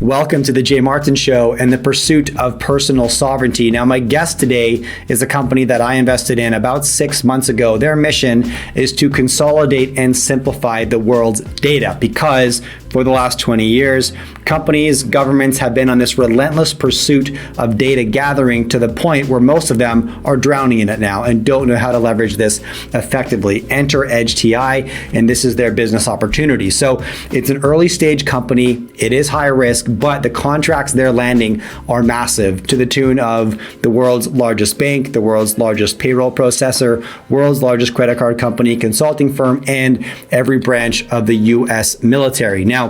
Welcome to the Jay Martin Show and the pursuit of personal sovereignty. Now, my guest today is a company that I invested in about 6 months ago. Their mission is to consolidate and simplify the world's data because for the last 20 years, companies, governments have been on this relentless pursuit of data gathering to the point where most of them are drowning in it now and don't know how to leverage this effectively. Enter edgeTI, and this is their business opportunity. So it's an early stage company. It is high risk, but the contracts they're landing are massive to the tune of the world's largest bank, the world's largest payroll processor, world's largest credit card company, consulting firm, and every branch of the US military. Now,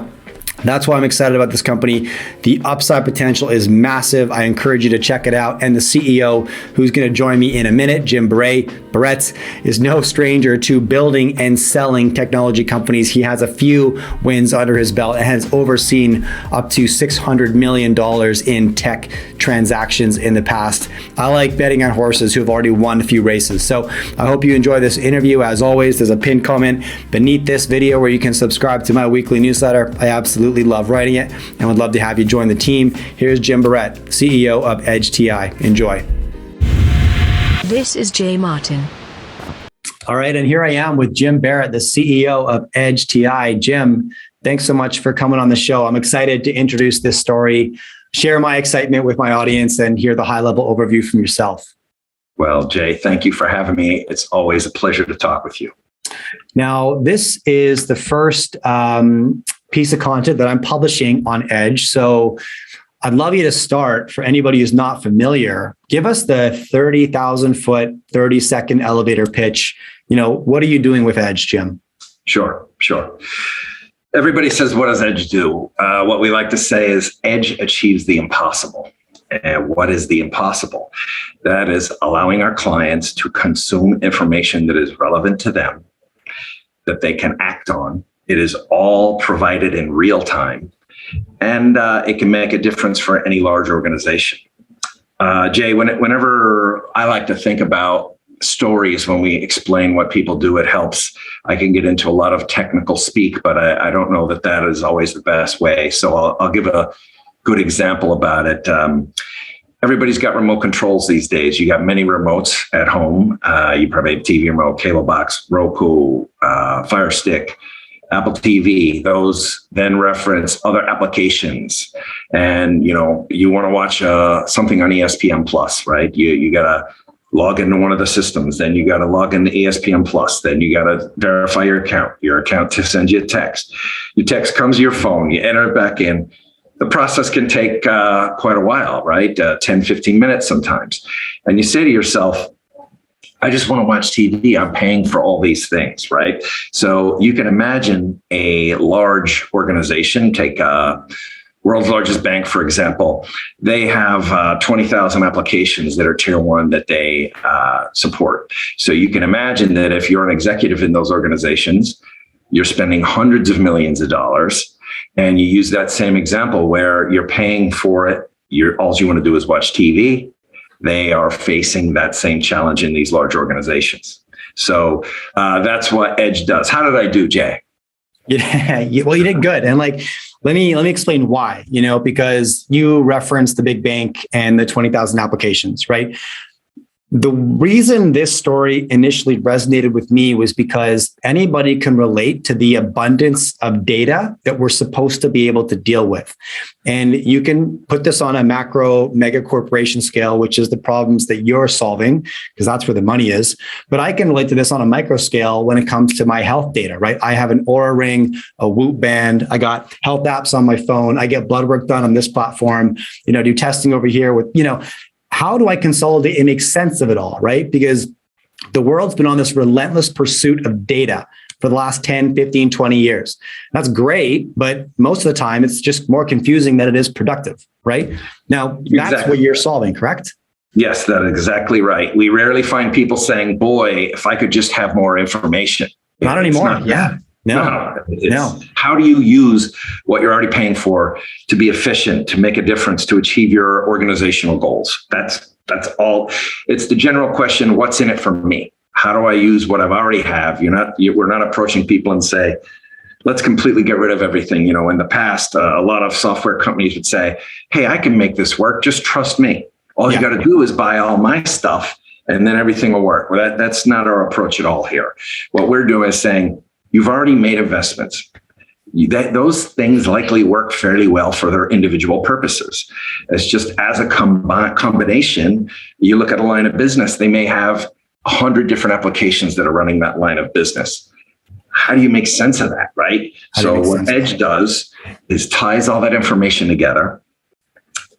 that's why I'm excited about this company. The upside potential is massive. I encourage you to check it out. And the CEO, who's going to join me in a minute, Jim Barrett, is no stranger to building and selling technology companies. He has a few wins under his belt and has overseen up to $600 million in tech transactions in the past. I like betting on horses who have already won a few races. So I hope you enjoy this interview. As always, there's a pinned comment beneath this video where you can subscribe to my weekly newsletter. I absolutely love writing it and would love to have you join the team. Here's Jim Barrett, CEO of edgeTI. Enjoy. This is Jay Martin. All right, and here I am with Jim Barrett, the CEO of edgeTI. Jim, thanks so much for coming on the show. I'm excited to introduce this story, share my excitement with my audience, and hear the high-level overview from yourself. Well, Jay, thank you for having me. It's always a pleasure to talk with you. Now, this is the first piece of content that I'm publishing on Edge. So I'd love you to start, for anybody who's not familiar, give us the 30,000 foot, 30-second elevator pitch. What are you doing with Edge, Jim? Sure. Everybody says, what does Edge do? What we like to say is Edge achieves the impossible. And what is the impossible? That is allowing our clients to consume information that is relevant to them, that they can act on. It is all provided in real time, and it can make a difference for any large organization. Jay, whenever I like to think about stories when we explain what people do, it helps. I can get into a lot of technical speak, but I don't know that is always the best way. So I'll give a good example about it. Everybody's got remote controls these days. You got many remotes at home. You probably have a TV remote, cable box, Roku, Fire Stick, Apple TV. Those then reference other applications. And, you want to watch something on ESPN Plus, right? You got to log into one of the systems. Then you got to log into ESPN Plus. Then you got to verify your account to send you a text. Your text comes to your phone. You enter it back in. The process can take quite a while, right? 10, 15 minutes sometimes. And you say to yourself, I just want to watch TV. I'm paying for all these things, right? So you can imagine a large organization, take world's largest bank, for example. They have 20,000 applications that are tier one that they support. So you can imagine that if you're an executive in those organizations, you're spending hundreds of millions of dollars. And you use that same example where you're paying for it. All you want to do is watch TV. They are facing that same challenge in these large organizations. So that's what Edge does. How did I do, Jay? Yeah, well, you did good. And let me explain why, because you referenced the big bank and the 20,000 applications, right? The reason this story initially resonated with me was because anybody can relate to the abundance of data that we're supposed to be able to deal with. And you can put this on a macro mega corporation scale, which is the problems that you're solving, because that's where the money is. But I can relate to this on a micro scale when it comes to my health data, right? I have an Oura Ring, a Whoop band. I got health apps on my phone. I get blood work done on this platform, do testing over here with, how do I consolidate and make sense of it all, right? Because the world's been on this relentless pursuit of data for the last 10, 15, 20 years. That's great, but most of the time it's just more confusing than it is productive, right? Now, that's what you're solving, correct? Yes, that's exactly right. We rarely find people saying, boy, if I could just have more information. Not anymore. Yeah. No. How do you use what you're already paying for to be efficient, to make a difference, to achieve your organizational goals? That's all. It's the general question, what's in it for me? How do I use what I've already have? We're not approaching people and say, let's completely get rid of everything. In the past, a lot of software companies would say, hey, I can make this work. Just trust me. All you got to do is buy all my stuff and then everything will work. Well, that's not our approach at all here. What we're doing is saying, you've already made investments. Those things likely work fairly well for their individual purposes. It's just as a combination, you look at a line of business, they may have 100 different applications that are running that line of business. How do you make sense of that, right? So what Edge does is ties all that information together.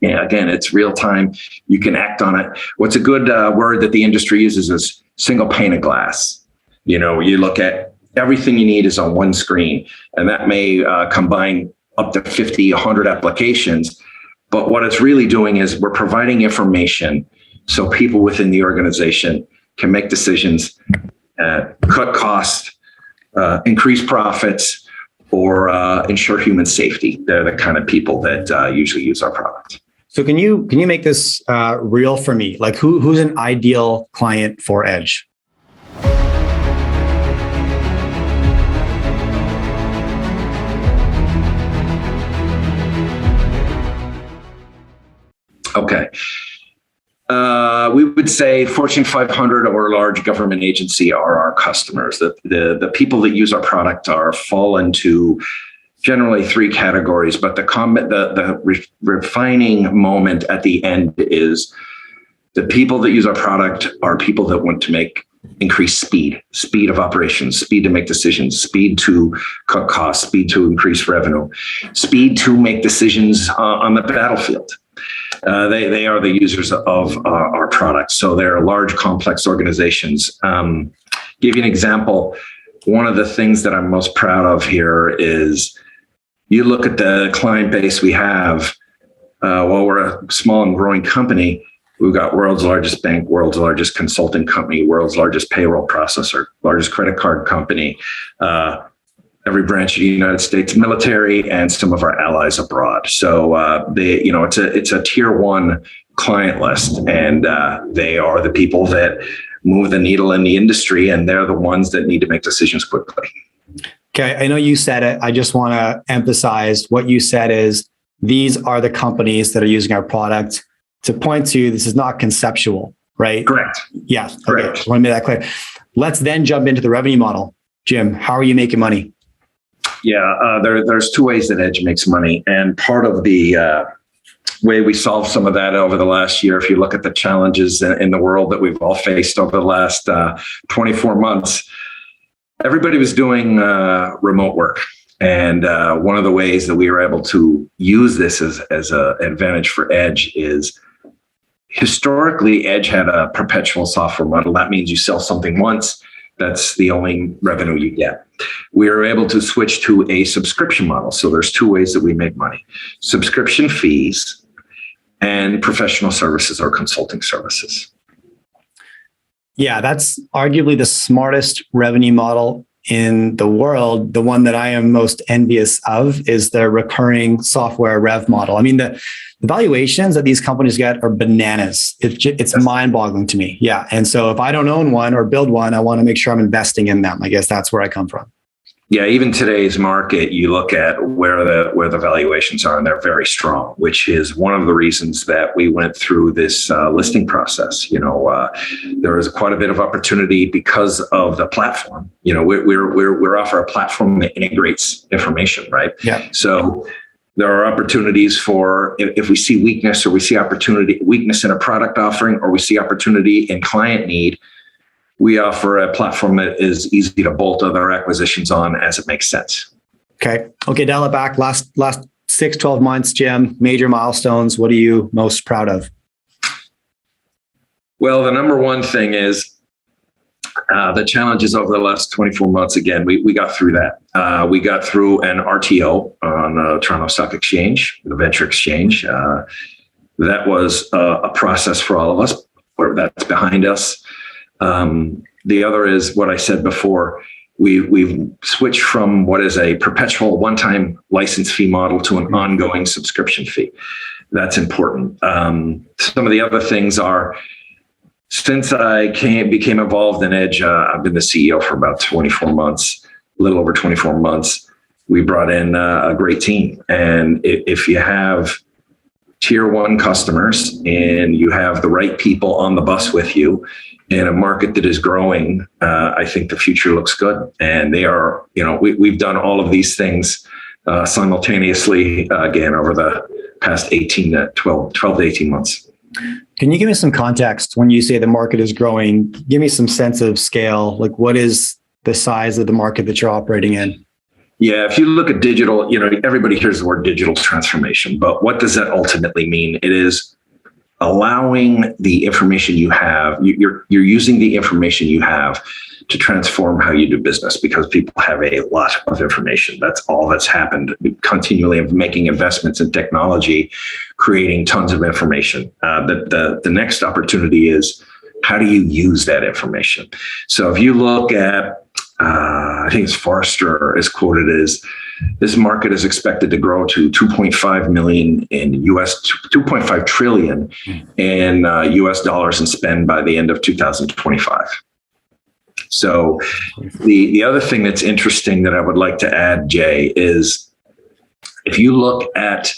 And again, it's real time. You can act on it. What's a good word that the industry uses is single pane of glass. You look at everything you need is on one screen, and that may combine up to 50, 100 applications. But what it's really doing is we're providing information so people within the organization can make decisions, cut costs, increase profits, or ensure human safety. They're the kind of people that usually use our product. So can you make this real for me? Like who's an ideal client for Edge? Okay. We would say Fortune 500 or a large government agency are our customers. The people that use our product fall into generally three categories, but the refining moment at the end is the people that use our product are people that want to increase speed of operations, speed to make decisions, speed to cut costs, speed to increase revenue, speed to make decisions on the battlefield. They are the users of our product. So they're large, complex organizations. Give you an example. One of the things that I'm most proud of here is you look at the client base we have. While we're a small and growing company, we've got world's largest bank, world's largest consulting company, world's largest payroll processor, largest credit card company, every branch of the United States military, and some of our allies abroad. So it's a tier one client list, and they are the people that move the needle in the industry, and they're the ones that need to make decisions quickly. Okay, I know you said it. I just want to emphasize what you said is these are the companies that are using our product. To point to, this is not conceptual, right? Correct. Yeah. Correct. Okay. I want to make that clear. Let's then jump into the revenue model. Jim, how are you making money? Yeah, there's two ways that Edge makes money. And part of the way we solved some of that over the last year, if you look at the challenges in the world that we've all faced over the last 24 months, everybody was doing remote work. And one of the ways that we were able to use this as an advantage for Edge is historically, Edge had a perpetual software model. That means you sell something once. That's the only revenue you get. We were able to switch to a subscription model. So there's two ways that we make money: subscription fees and professional services or consulting services. Yeah, that's arguably the smartest revenue model in the world. The one that I am most envious of is the recurring software rev model. I mean, the valuations that these companies get are bananas. It's mind-boggling to me. Yeah. And so if I don't own one or build one, I want to make sure I'm investing in them. I guess that's where I come from. Yeah, even today's market, you look at where the valuations are, and they're very strong, which is one of the reasons that we went through this listing process. There is quite a bit of opportunity because of the platform. We're offer a platform that integrates information, right? Yeah. So there are opportunities for if we see weakness, or we see weakness in a product offering, or we see opportunity in client need. We offer a platform that is easy to bolt other acquisitions on as it makes sense. Okay, dial it back. Last 6-12 months, Jim, major milestones. What are you most proud of? Well, the number one thing is the challenges over the last 24 months. Again, we got through that. We got through an RTO on Toronto Stock Exchange, the venture exchange. That was a process for all of us, where that's behind us. The other is what I said before. We've switched from what is a perpetual one-time license fee model to an ongoing subscription fee. That's important. Some of the other things are, since I became involved in Edge, I've been the CEO for about 24 months, a little over 24 months. we brought in a great team. And if you have tier one customers and you have the right people on the bus with you in a market that is growing, I think the future looks good. And they are, we've done all of these things simultaneously, again, over the past 12 to 18 months. Can you give me some context when you say the market is growing? Give me some sense of scale. Like, what is the size of the market that you're operating in? Yeah, if you look at digital, everybody hears the word digital transformation, but what does that ultimately mean? It is allowing the information you have, you're using the information you have to transform how you do business, because people have a lot of information. That's all that's happened continually, of making investments in technology, creating tons of information. The next opportunity is, how do you use that information? So if you look at, I think it's Forrester is quoted as, this market is expected to grow to 2.5 million in US, 2.5 trillion in US dollars in spend by the end of 2025. So the other thing that's interesting that I would like to add, Jay, is if you look at,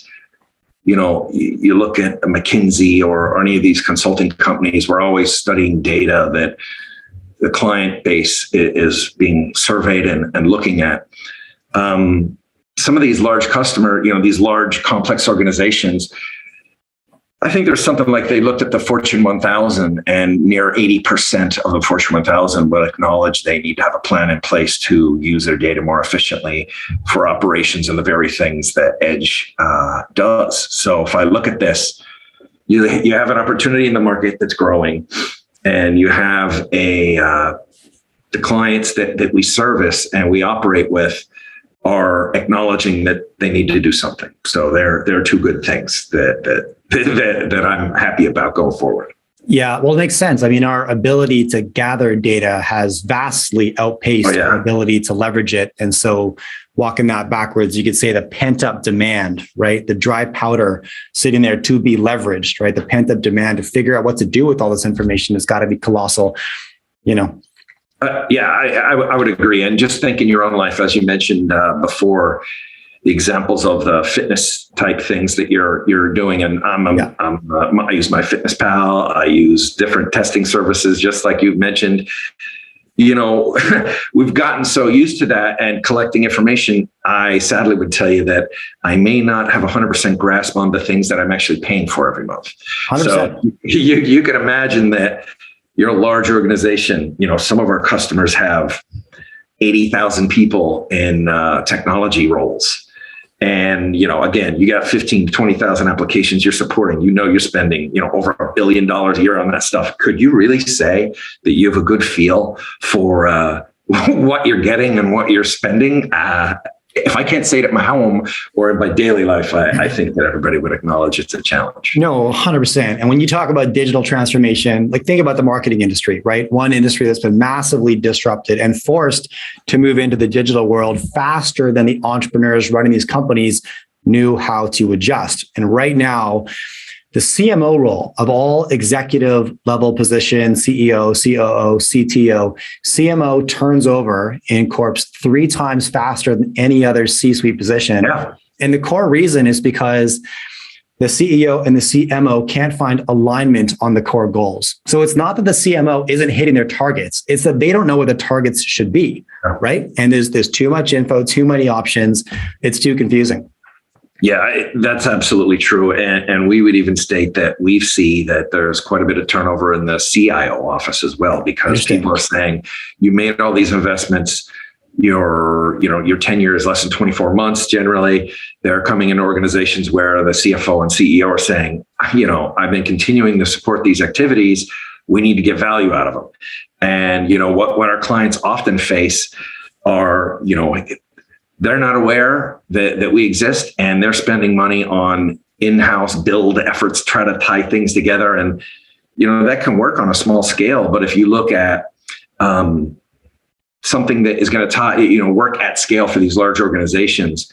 you look at McKinsey or any of these consulting companies, we're always studying data that the client base is being surveyed and looking at. Some of these large these large complex organizations, I think there's something like they looked at the Fortune 1000, and near 80% of the Fortune 1000 will acknowledge they need to have a plan in place to use their data more efficiently for operations and the very things that Edge does. So if I look at this, you have an opportunity in the market that's growing, and you have the clients that we service and we operate with are acknowledging that they need to do something. So there are two good things that I'm happy about going forward. Yeah, well, it makes sense. I mean, our ability to gather data has vastly outpaced our ability to leverage it. And so walking that backwards, you could say the pent up demand, right? The dry powder sitting there to be leveraged, right? The pent up demand to figure out what to do with all this information has got to be colossal, I would agree. And just think in your own life, as you mentioned before, the examples of the fitness type things that you're doing. And I use MyFitnessPal. I use different testing services, just like you've mentioned. We've gotten so used to that and collecting information. I sadly would tell you that I may not have 100% grasp on the things that I'm actually paying for every month. 100%. So you can imagine that you're a large organization. Some of our customers have 80,000 people in technology roles. And, again, you got 15 to 20,000 applications you're supporting. You're spending, over $1 billion a year on that stuff. Could you really say that you have a good feel for what you're getting and what you're spending? If I can't say it at my home or in my daily life, I think that everybody would acknowledge it's a challenge. No, 100%. And when you talk about digital transformation, think about the marketing industry, right? One industry that's been massively disrupted and forced to move into the digital world faster than the entrepreneurs running these companies knew how to adjust. And right now, the CMO role of all executive level positions, CEO, COO, CTO, CMO turns over in corps 3 times faster than any other C-suite position. Yeah. And the core reason is because the CEO and the CMO can't find alignment on the core goals. So it's not that the CMO isn't hitting their targets. It's that they don't know what the targets should be, right? And there's too much info, too many options. It's too confusing. Yeah, that's absolutely true. And we would even state that we see that there's quite a bit of turnover in the CIO office as well, because people are saying, you made all these investments, your tenure is less than 24 months generally. They're coming in organizations where the CFO and CEO are saying, I've been continuing to support these activities. We need to get value out of them. And, what our clients often face are, they're not aware that we exist, and they're spending money on in-house build efforts, try to tie things together. And, that can work on a small scale. But if you look at something that is going to work at scale for these large organizations,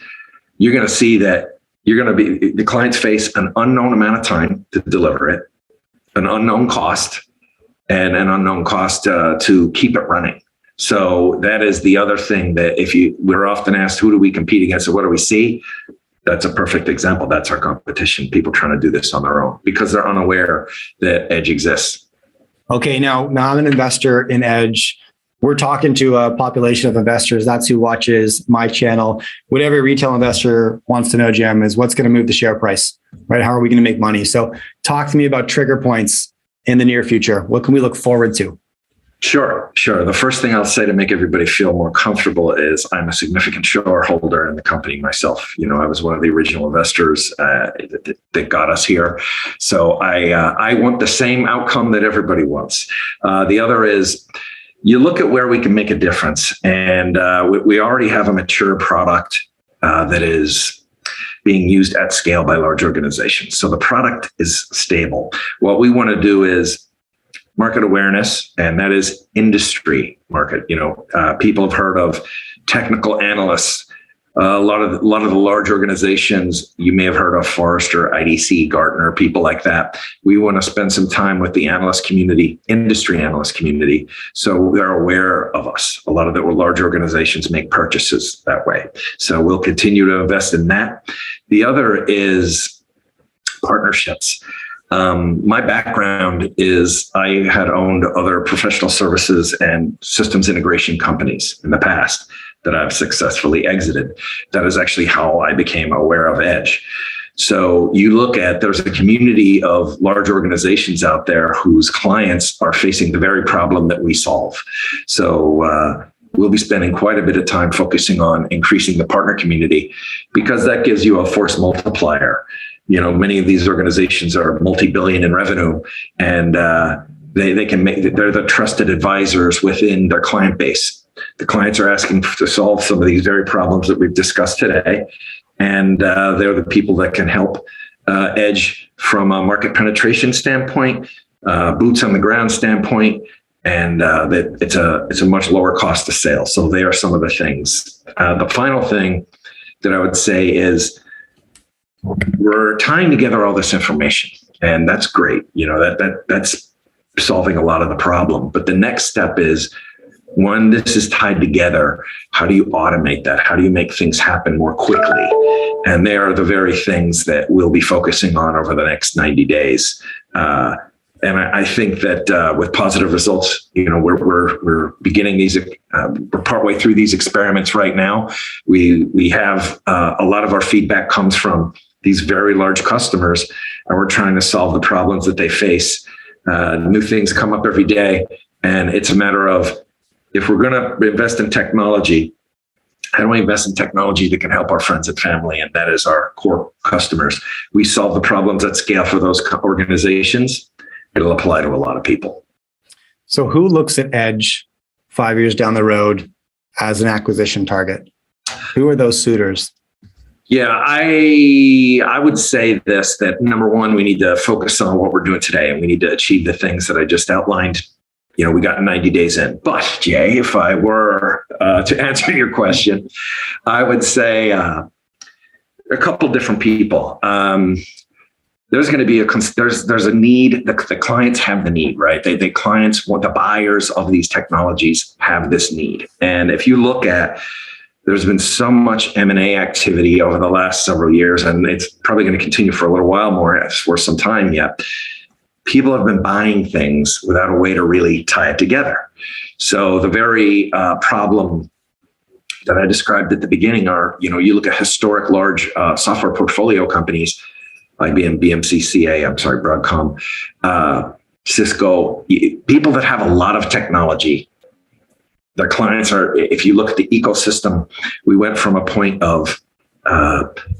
you're going to see that the clients face an unknown amount of time to deliver it, an unknown cost, and an unknown cost to keep it running. So that is the other thing that we're often asked, who do we compete against and what do we see? That's a perfect example. That's our competition. People trying to do this on their own because they're unaware that edge exists. Okay, now I'm an investor in Edge. We're talking to a population of investors. That's who watches my channel. What every retail investor wants to know, Jim, is what's going to move the share price, right? How are we going to make money? So talk to me about trigger points in the near future. What can we look forward to? Sure. The first thing I'll say to make everybody feel more comfortable is I'm a significant shareholder in the company myself. I was one of the original investors that got us here. So I want the same outcome that everybody wants. The other is you look at where we can make a difference. And we already have a mature product that is being used at scale by large organizations. So the product is stable. What we want to do is market awareness, and that is industry market. People have heard of technical analysts. A lot of the large organizations, you may have heard of Forrester, IDC, Gartner, people like that. We want to spend some time with the analyst community, industry analyst community, so they're aware of us. A lot of the large organizations make purchases that way. So we'll continue to invest in that. The other is partnerships. My background is I had owned other professional services and systems integration companies in the past that I've successfully exited. That is actually how I became aware of Edge. So you look at, there's a community of large organizations out there whose clients are facing the very problem that we solve. So we'll be spending quite a bit of time focusing on increasing the partner community because that gives you a force multiplier. Many of these organizations are multi-billion in revenue, and they're the trusted advisors within their client base. The clients are asking to solve some of these very problems that we've discussed today, and they're the people that can help Edge from a market penetration standpoint, boots on the ground standpoint, and that it's a much lower cost of sale. So they are some of the things. The final thing that I would say is, we're tying together all this information, and that's great. That's solving a lot of the problem. But the next step is, when this is tied together, how do you automate that? How do you make things happen more quickly? And they are the very things that we'll be focusing on over the next 90 days. And I think that with positive results, we're beginning these. We're partway through these experiments right now. We have a lot of our feedback comes from these very large customers, and we're trying to solve the problems that they face. New things come up every day, and it's a matter of, if we're going to invest in technology, how do we invest in technology that can help our friends and family? And that is our core customers. We solve the problems at scale for those organizations. It'll apply to a lot of people. So who looks at Edge 5 years down the road as an acquisition target? Who are those suitors? Yeah, I would say this, that number one, we need to focus on what we're doing today, and we need to achieve the things that I just outlined. We got 90 days in. But Jay, if I were to answer your question, I would say a couple different people. There's going to be there's a need. The clients have the need, right? The clients, the buyers of these technologies have this need. And if you look at, there's been so much M&A activity over the last several years, and it's probably going to continue for a little while more, for some time yet. People have been buying things without a way to really tie it together. So the very problem that I described at the beginning are, you look at historic large software portfolio companies, IBM, Broadcom, Cisco, people that have a lot of technology. Their clients are, if you look at the ecosystem, we went from a point of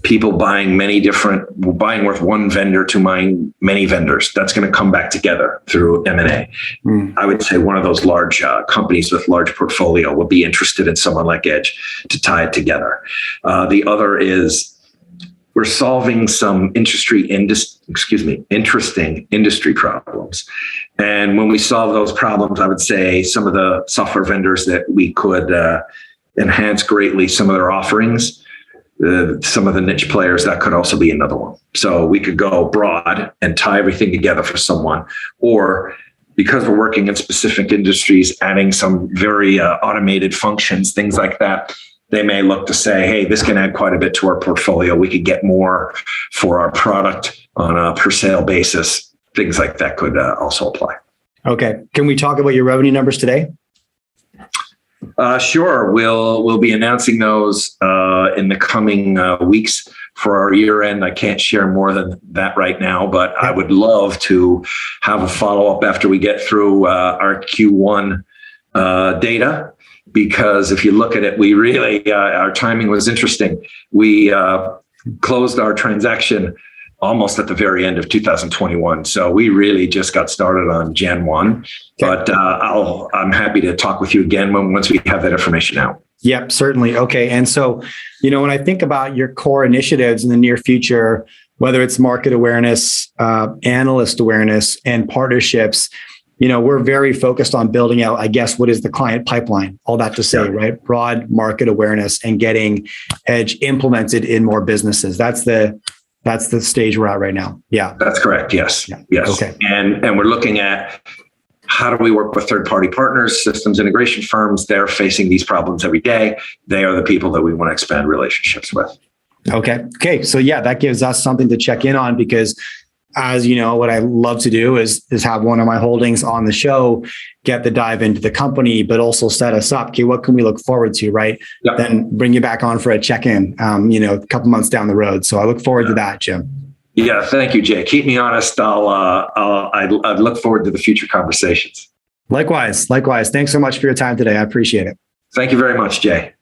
people buying buying with one vendor to buying many vendors. That's going to come back together through M&A. I would say one of those large companies with large portfolio will be interested in someone like Edge to tie it together. The other is, we're solving some interesting industry problems. And when we solve those problems, I would say some of the software vendors that we could enhance greatly some of their offerings, some of the niche players, that could also be another one. So we could go broad and tie everything together for someone, or because we're working in specific industries, adding some very automated functions, things like that, they may look to say, hey, this can add quite a bit to our portfolio. We could get more for our product on a per sale basis. Things like that could also apply. Okay. Can we talk about your revenue numbers today? Sure. We'll be announcing those in the coming weeks for our year end. I can't share more than that right now, but I would love to have a follow up after we get through our Q1 data, because if you look at it, we really, our timing was interesting. We closed our transaction almost at the very end of 2021. So we really just got started on Jan 1, but I'm happy to talk with you again once we have that information out. Yep, certainly. Okay. And so, when I think about your core initiatives in the near future, whether it's market awareness, analyst awareness, and partnerships, we're very focused on building out, I guess, what is the client pipeline, all that to say, right? Broad market awareness and getting Edge implemented in more businesses. That's the stage we're at right now. Yeah. That's correct. Yes. Yeah. Yes. Okay. And we're looking at how do we work with third-party partners, systems integration firms. They're facing these problems every day. They are the people that we want to expand relationships with. Okay. So yeah, that gives us something to check in on, because as you know, what I love to do is have one of my holdings on the show, get the dive into the company, but also set us up. Okay, what can we look forward to, right? Yep. Then bring you back on for a check-in, a couple months down the road. So I look forward to that, Jim. Yeah, thank you, Jay. Keep me honest. I'd look forward to the future conversations. Likewise. Thanks so much for your time today. I appreciate it. Thank you very much, Jay.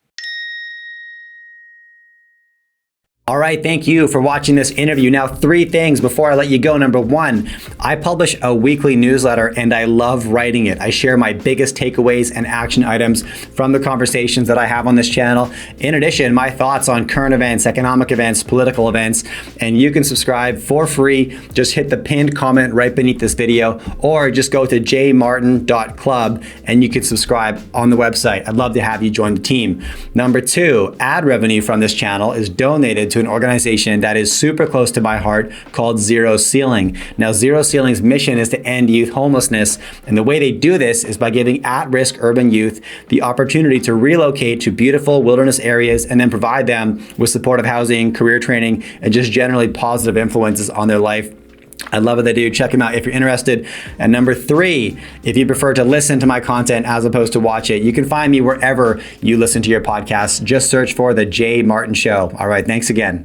All right, thank you for watching this interview. Now, 3 things before I let you go. Number 1, I publish a weekly newsletter and I love writing it. I share my biggest takeaways and action items from the conversations that I have on this channel. In addition, my thoughts on current events, economic events, political events, and you can subscribe for free. Just hit the pinned comment right beneath this video, or just go to jmartin.club and you can subscribe on the website. I'd love to have you join the team. Number 2, ad revenue from this channel is donated to an organization that is super close to my heart called Zero Ceiling. Now, Zero Ceiling's mission is to end youth homelessness. And the way they do this is by giving at-risk urban youth the opportunity to relocate to beautiful wilderness areas and then provide them with supportive housing, career training, and just generally positive influences on their life. I love what they do. Check them out if you're interested. And number 3, if you prefer to listen to my content as opposed to watch it, you can find me wherever you listen to your podcasts. Just search for The Jay Martin Show. All right, thanks again.